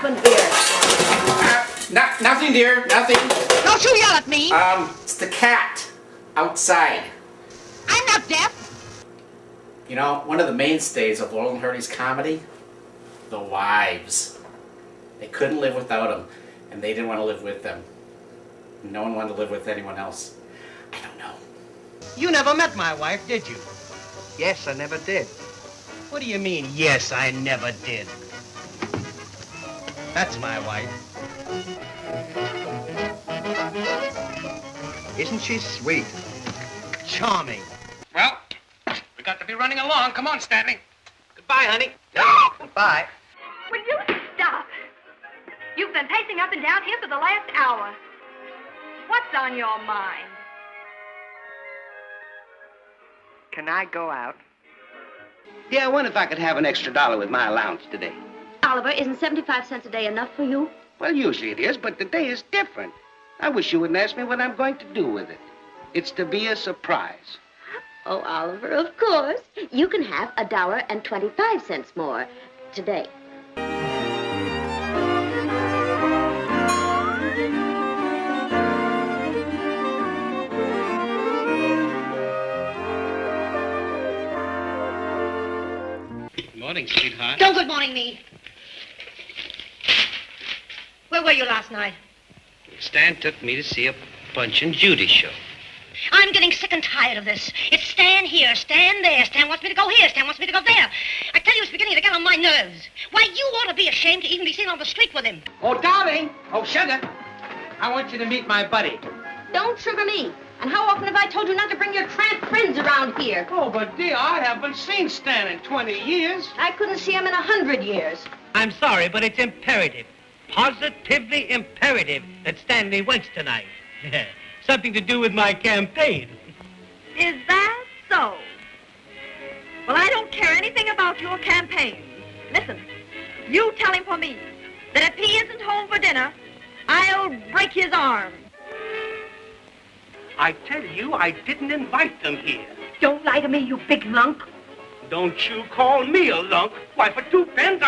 happened here? Nothing, dear. Nothing. Don't you yell at me. It's the cat outside. I'm not deaf. You know, one of the mainstays of Laurel Hardy's comedy, the wives. They couldn't live without them, and they didn't want to live with them. No one wanted to live with anyone else. I don't know. You never met my wife, did you? Yes, I never did. What do you mean, yes, I never did? That's my wife. Isn't she sweet? Charming. Well, we got to be running along. Come on, Stanley. Goodbye, honey. Goodbye. Will you stop? You've been pacing up and down here for the last hour. What's on your mind? Can I go out? Yeah, I wonder if I could have an extra $1 with my allowance today. Oliver, isn't 75 cents a day enough for you? Well, usually it is, but today is different. I wish you wouldn't ask me what I'm going to do with it. It's to be a surprise. Oh, Oliver, of course. You can have $1.25 more today. Good morning, sweetheart. Don't good morning me. Where were you last night? Stan took me to see a Punch and Judy show. I'm getting sick and tired of this. It's Stan here, Stan there. Stan wants me to go here, Stan wants me to go there. I tell you, it's beginning to get on my nerves. Why, you ought to be ashamed to even be seen on the street with him. Oh, darling. Oh, sugar. I want you to meet my buddy. Don't sugar me. And how often have I told you not to bring your tramp friends around here? Oh, but dear, I haven't seen Stan in 20 years. I couldn't see him in 100 years. I'm sorry, but it's imperative, positively imperative that Stanley Wentz tonight. Something to do with my campaign. Is that so? Well, I don't care anything about your campaign. Listen, you tell him for me that if he isn't home for dinner, I'll break his arm. I tell you, I didn't invite them here. Don't lie to me, you big lunk. Don't you call me a lunk. Why, for 2 pence,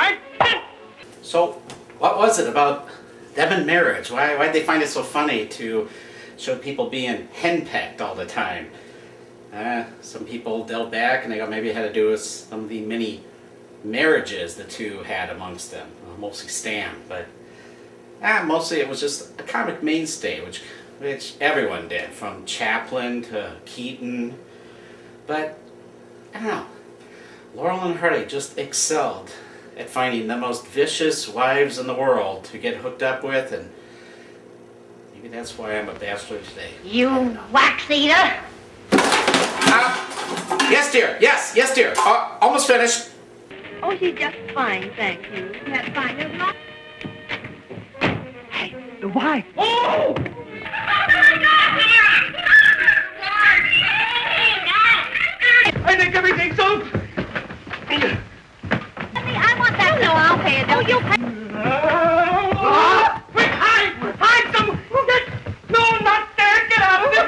So, what was it about them and marriage? Why'd they find it so funny to show people being henpecked all the time? Some people delved back and they go, maybe it had to do with some of the many marriages the two had amongst them. Mostly Stan, but mostly it was just a comic mainstay, which everyone did, from Chaplin to Keaton. But, I don't know, Laurel and Hardy just excelled at finding the most vicious wives in the world to get hooked up with, and maybe that's why I'm a bachelor today. You wax eater. Yes, dear. Yes, dear. Almost finished. Oh, she's just fine, thank you. That's fine. There's not... Hey, the wife. Oh! I think everything's over. I want that. No, I'll pay it. Oh, you pay. Quick, hide some. No, not there. Get out of there.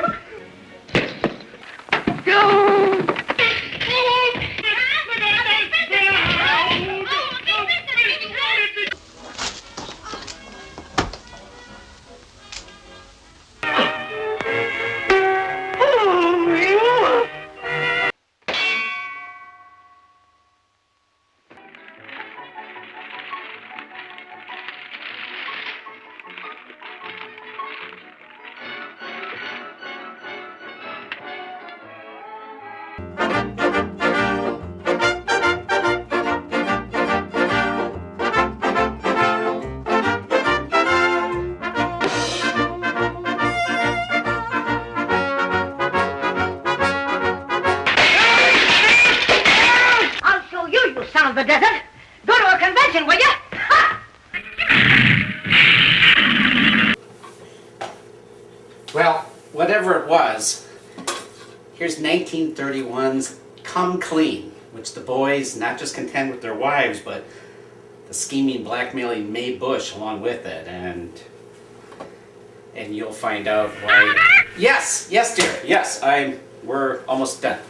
Son of the desert. Go to a convention, will you? Ha! Well, whatever it was, here's 1931's Come Clean, which the boys, not just contend with their wives, but the scheming, blackmailing Mae Bush along with it, and you'll find out why. Yes, dear, yes, we're almost done.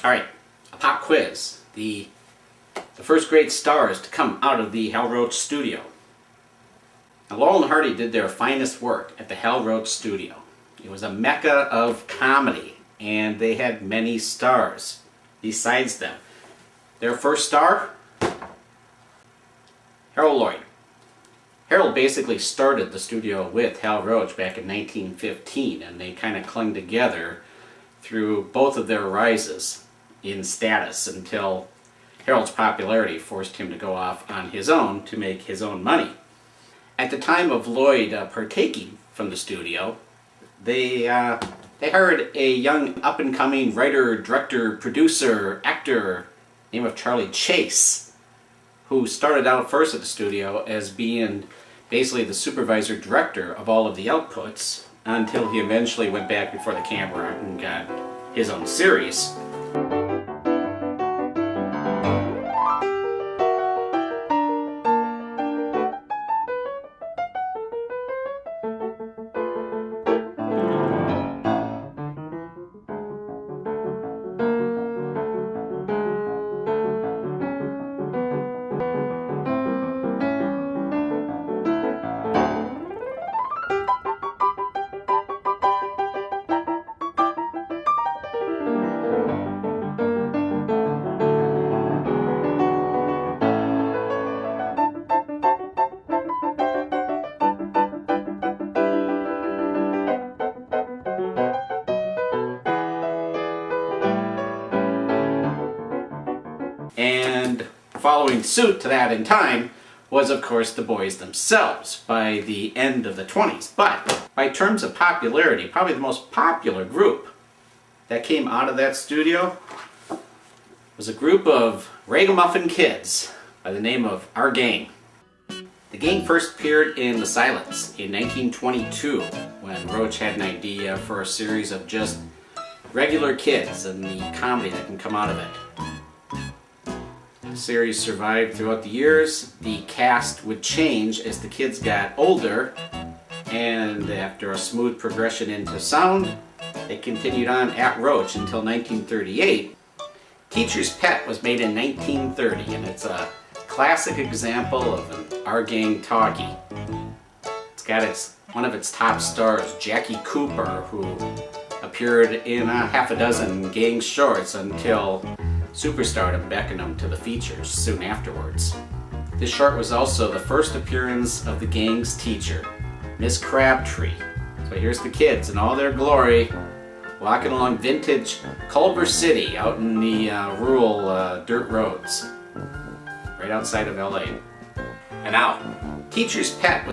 All right, a pop quiz. The first great stars to come out of the Hal Roach studio. Now, Laurel Hardy did their finest work at the Hal Roach studio. It was a mecca of comedy, and they had many stars besides them. Their first star, Harold Lloyd. Harold basically started the studio with Hal Roach back in 1915, and they kind of clung together through both of their rises in status until Harold's popularity forced him to go off on his own to make his own money. At the time of Lloyd partaking from the studio, they hired a young up-and-coming writer, director, producer, actor named of Charlie Chase, who started out first at the studio as being basically the supervisor director of all of the outputs until he eventually went back before the camera and got his own series. And following suit to that in time was, of course, the boys themselves by the end of the 20s. But by terms of popularity, probably the most popular group that came out of that studio was a group of ragamuffin kids by the name of Our Gang. The gang first appeared in The Silence in 1922 when Roach had an idea for a series of just regular kids and the comedy that can come out of it. The series survived throughout the years. The cast would change as the kids got older, and after a smooth progression into sound, they continued on at Roach until 1938. Teacher's Pet was made in 1930, and it's a classic example of an Our Gang talkie. It's got one of its top stars, Jackie Cooper, who appeared in a half a dozen gang shorts until superstardom beckoned him to the features soon afterwards. This short was also the first appearance of the gang's teacher, Miss Crabtree. So here's the kids in all their glory, walking along vintage Culver City out in the rural dirt roads, right outside of LA. And now, Teacher's Pet